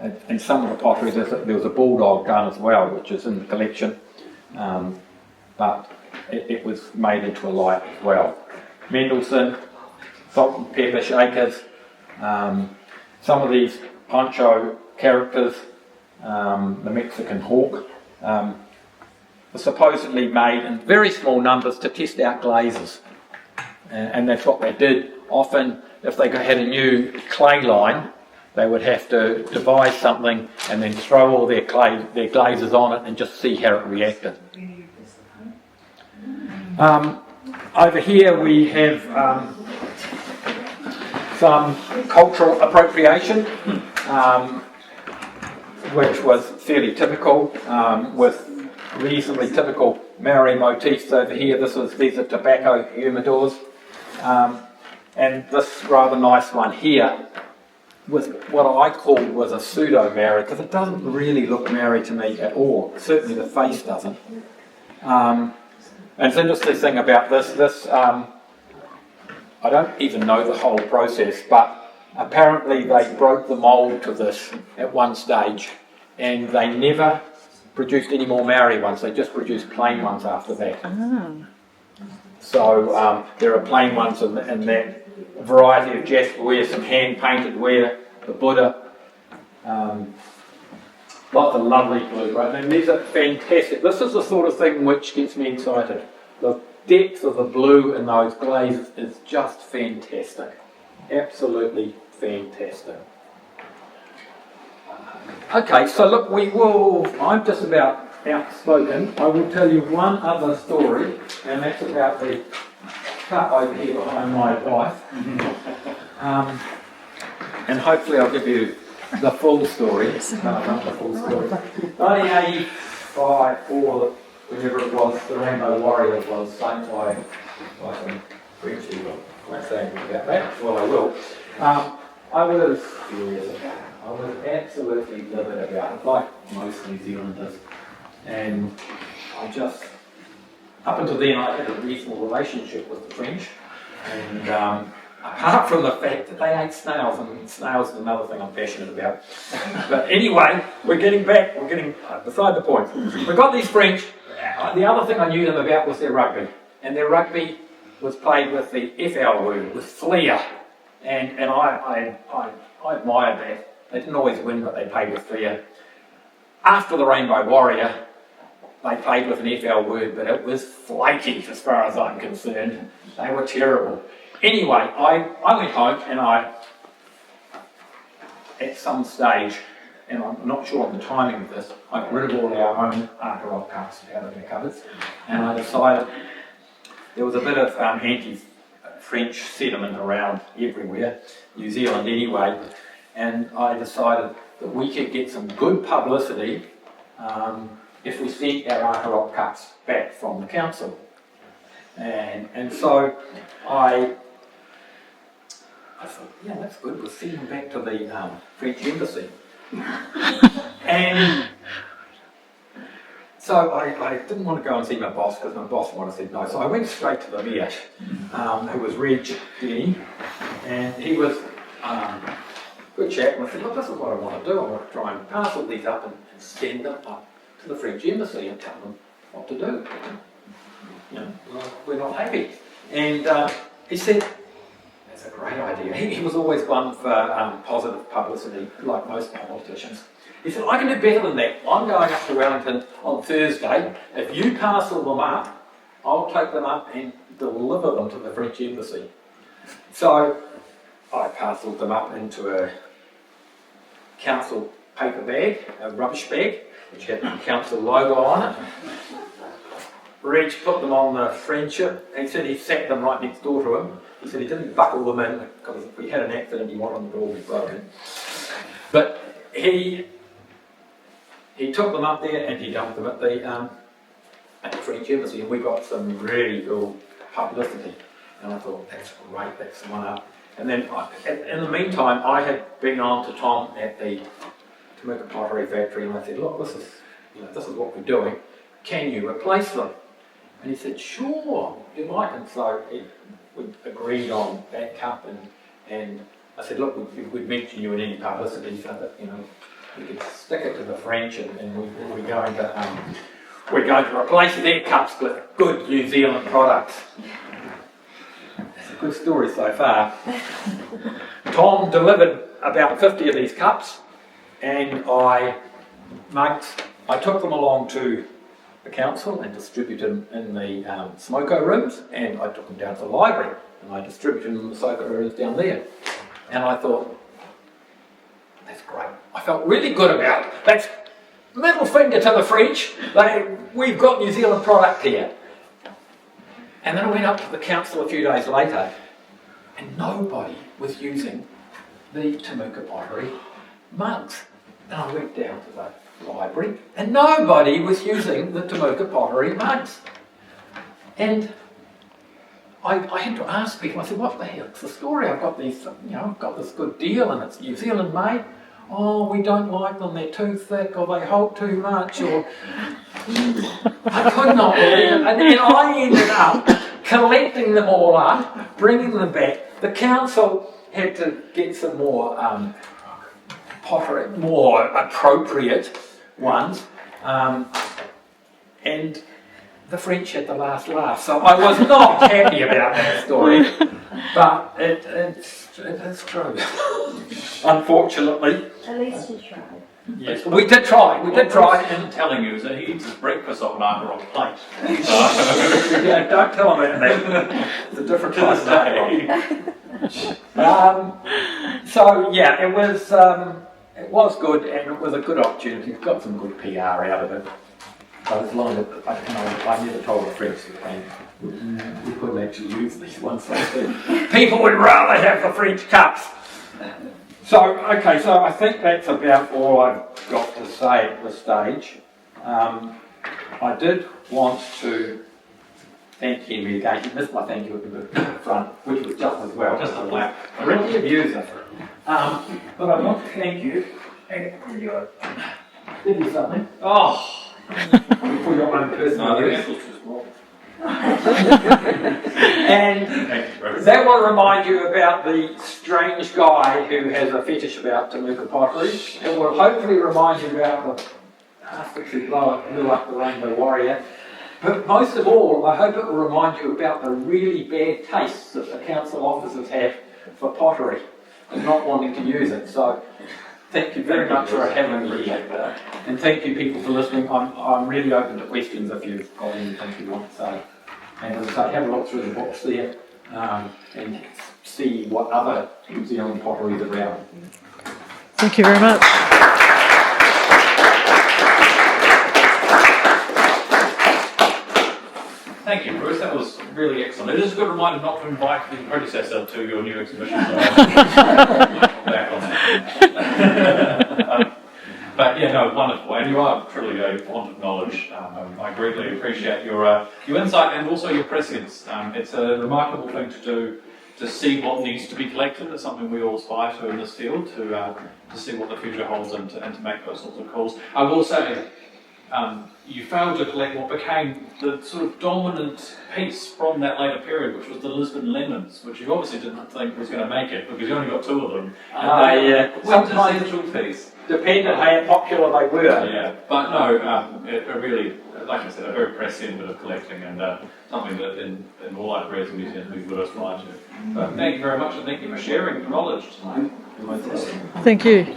it. In some of the pottery there was a bulldog done as well, which is in the collection, but it was made into a light as well. Mendelssohn, salt and pepper shakers. Some of these poncho characters, the Mexican hawk, were supposedly made in very small numbers to test out glazes. And that's what they did. Often, if they had a new clay line, they would have to devise something and then throw all their glazes on it and just see how it reacted. Over here we have some cultural appropriation, which was fairly typical, with reasonably typical Maori motifs over here. These are tobacco humidors, and this rather nice one here was what I called was a pseudo Maori, because it doesn't really look Maori to me at all. Certainly the face doesn't. And it's an interesting thing about this. I don't even know the whole process, but apparently they broke the mould to this at one stage, and they never produced any more Maori ones. They just produced plain ones after that. So there are plain ones in that variety of Jasper ware, some hand-painted ware, the Buddha, lots of lovely blue, right? And these are fantastic. This is the sort of thing which gets me excited. The depth of the blue in those glazes is just fantastic. Absolutely fantastic. Okay, so look, I'm just about outspoken. I will tell you one other story, and that's about the cut over here behind my wife. And hopefully I'll give you the full story. Not the full story. 1985, or whenever it was, the Rainbow Warrior was sung by some French people. won't say anything about that. Well, I will. I was absolutely livid about it, like most New Zealanders. And I just, up until then, I had a reasonable relationship with the French. And apart from the fact that they ate snails, and snails is another thing I'm passionate about. But anyway, we're getting beside the point. We've got these French. The other thing I knew them about was their rugby. And their rugby was played with the FL word, with flair. And I admired that. They didn't always win, but they played with flair. After the Rainbow Warrior, they played with an FL word, but it was flaky as far as I'm concerned. They were terrible. Anyway, I went home and at some stage, and I'm not sure on the timing of this, I got rid of all our own Archive cups out of our cupboards, and I decided there was a bit of anti-French sentiment around everywhere, New Zealand anyway, and I decided that we could get some good publicity if we sent our Archive cups back from the council. And so I thought, yeah, that's good, we'll send them back to the French embassy. And so I didn't want to go and see my boss because my boss would have said no. So I went straight to the mayor, who was Reg Denny, and he was good chap. And I said, look, this is what I want to do. I want to try and parcel these up and send them up to the French embassy and tell them what to do. You know, we're not happy. And he said, that's a great idea. He was always one for positive publicity, like most politicians. He said, I can do better than that. I'm going up to Wellington on Thursday. If you parcel them up, I'll take them up and deliver them to the French embassy. So I parcelled them up into a council paper bag, a rubbish bag, which had the council logo on it. Reg put them on the friendship. He said he sat them right next door to him. He said he didn't buckle them in because if we had an accident, he wanted them to all be broken. But he took them up there and he dumped them at the French embassy, and we got some really cool publicity. And I thought, that's great, that's the one up. And then in the meantime, I had been on to Tom at the Temuka Pottery factory, and I said, look, this is what we're doing. Can you replace them? And he said, sure, you might. And so we agreed on that cup, and I said, look, we'd mention you in any publicity so that, we could stick it to the French, and we're going to replace their cups with good New Zealand products. It's a good story so far. Tom delivered about 50 of these cups, and I took them along to the council and distributed them in the smoko rooms, and I took them down to the library and I distributed them in the smoko rooms down there. And I thought, that's great. I felt really good about it. That's middle finger to the French. We've got New Zealand product here. And then I went up to the council a few days later, and nobody was using the Temuka Pottery mugs. And I went down to the library, and nobody was using the Temuka Pottery mugs. And I had to ask people, I said, what the heck's the story? I've got these, I've got this good deal and it's New Zealand made. Oh, we don't like them, they're too thick, or they hold too much, or... I could not believe it. And then I ended up collecting them all up, bringing them back. The council had to get some more pottery, more appropriate ones, and the French had the last laugh. So I was not happy about that story, but it's true. Unfortunately. At least you tried. Yes, we did try. We did try. I'm telling you is that he eats his breakfast on an Archive plate. Yeah, don't tell him that. It's a different type of Archive. So yeah, it was good, and it was a good opportunity. Got some good PR out of it. But as long as I never told the French that we couldn't actually use these ones. People would rather have the French cups. So I think that's about all I've got to say at this stage. I did want to thank Henry again. He missed my thank you at the front, which was just as as well. Just a black. I really abuse it. But I want to thank you. And give you something. Oh, For your own personal use. And thank you, Bruce. that will remind you about the strange guy who has a fetish about Temuka pottery. It will hopefully remind you about the bastard who blew up the Rainbow Warrior. But most of all, I hope it will remind you about the really bad tastes that the council officers have for pottery and not wanting to use it. So thank you very much for having me here. And thank you people for listening. I'm really open to questions if you've got anything you want to say. And as I say, have a look through the books there and see what other New Zealand pottery is around. Thank you very much. Thank you, Bruce. That was really excellent. It is a good reminder not to invite the predecessor to your new exhibition. So I'll back on that. But yeah, no, wonderful. And you are truly a font of knowledge. I greatly appreciate your insight and also your prescience. It's a remarkable thing to do, to see what needs to be collected. It's something we all aspire to in this field, to see what the future holds and to make those sorts of calls. I will say, you failed to collect what became the sort of dominant piece from that later period, which was the Lisbon lemons, which you obviously didn't think was going to make it because you only got 2 of them. And sometimes essential piece. depended how popular they were. Yeah, but no, it really, like I said, a very prescient bit of collecting and something that in all libraries and museums we would aspire to. But thank you very much and thank you for sharing your knowledge tonight. Thank you.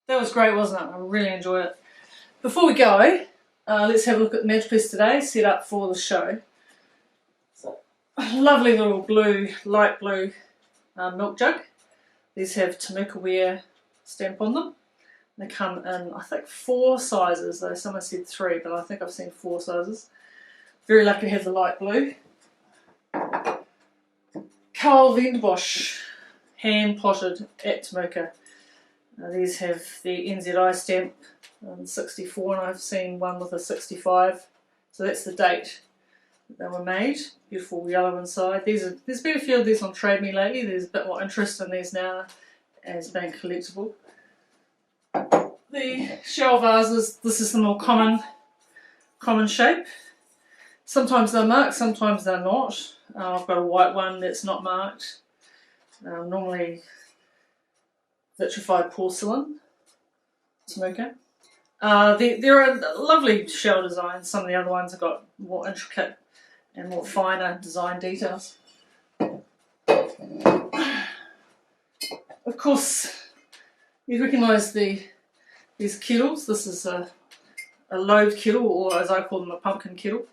That was great, wasn't it? I really enjoyed it. Before we go, let's have a look at the mantelpiece today, set up for the show. So, a lovely little blue, light blue milk jug. These have Temuka Ware stamp on them. They come in, I think, 4 sizes, though someone said 3, but I think I've seen 4 sizes. Very lucky to have the light blue. Carl Venderbosch, hand potted at Temuka. These have the NZI stamp 64, and I've seen one with a 65, so that's the date that they were made. Beautiful yellow inside. There's been a few of these on Trade Me lately. There's a bit more interest in these now as being collectible. The shell vases, this is the more common shape. Sometimes they're marked, sometimes they're not. I've got a white one that's not marked. Normally vitrified porcelain, Temuka. There are lovely shell designs. Some of the other ones have got more intricate and more finer design details. Of course, you recognise these kettles. This is a lobe kettle, or as I call them, a pumpkin kettle.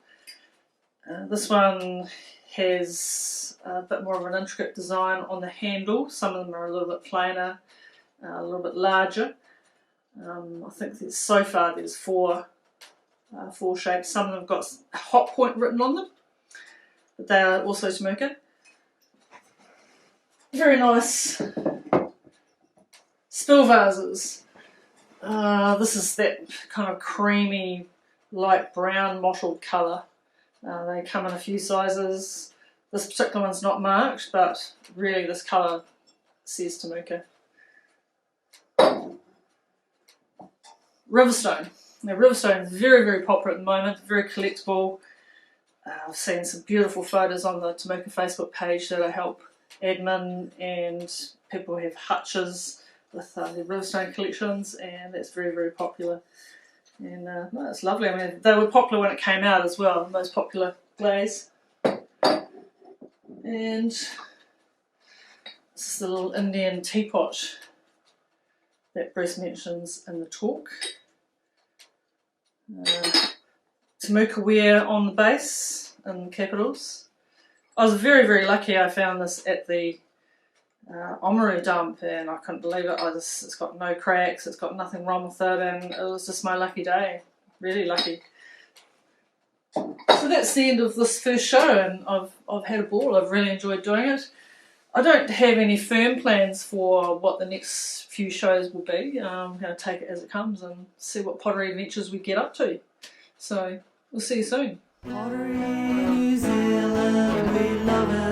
This one has a bit more of an intricate design on the handle. Some of them are a little bit plainer, a little bit larger. I think so far there's 4 shapes. Some of them have got hot point written on them, but they are also Temuka. Very nice spill vases. This is that kind of creamy, light brown mottled colour. They come in a few sizes. This particular one's not marked, but really this colour says Temuka. Riverstone. Now Riverstone is very, very popular at the moment, very collectible. I've seen some beautiful photos on the Temuka Facebook page that I help admin, and people have hutches with their Riverstone collections, and that's very, very popular. And no, it's lovely. I mean, they were popular when it came out as well, the most popular glaze. And this is the little Indian teapot that Bruce mentions in the talk. Temuka Ware on the base in capitals. I was very, very lucky. I found this at the Oamaru dump, and I couldn't believe it. It's got no cracks, it's got nothing wrong with it, and it was just my lucky day. Really lucky. So that's the end of this first show, and I've had a ball. I've really enjoyed doing it. I don't have any firm plans for what the next few shows will be. I'm going to take it as it comes and see what pottery adventures we get up to. So we'll see you soon. Pottery New Zealand, we love it.